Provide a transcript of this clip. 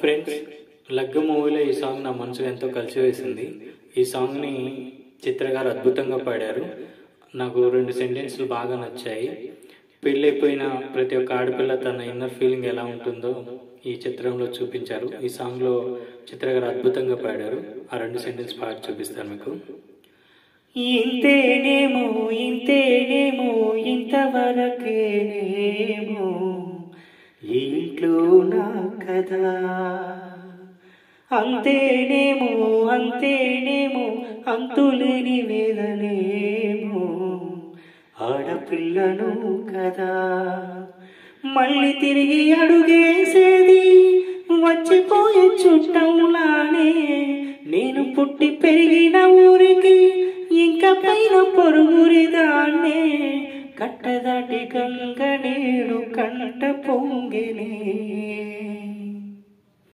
Friends, లగ్గ మూవీలో ఈ song నా మనసుకు ఎంతో కలిసివేసింది. ఈ సాంగ్ని చిత్ర గారు అద్భుతంగా పాడారు. నాకు 2 సెంటెన్స్లు బాగా నచ్చాయి. పెళ్ళైపోయిన ప్రతి ఒక్క ఆడపిల్ల తన ఇన్నర్ ఫీలింగ్ ఎలా ఉంటుందో ఈ చిత్రంలో చూపించారు. ఈ సాంగ్లో చిత్ర గారు అద్భుతంగా పాడారు. ఆ 2 సెంటెన్స్ పాడి చూపిస్తాను మీకు. ఇంతేనేమో ఇంతేనేమో ఇంతవరకేనేమో ఇంట్లో నా కదా, అంతేనేమో అంతేనేమో అంతులేని వేదనేమో ఆడపిల్లను కదా. మళ్ళీ తిరిగి అడుగేసేది వచ్చిపోయే చుట్టంలానే, నేను పుట్టి పెరిగిన ఊరికి ఇంకా పైన పొరుగురిదాన్నే. కట్టదాటి గంగ నేడు కంట పొంగినే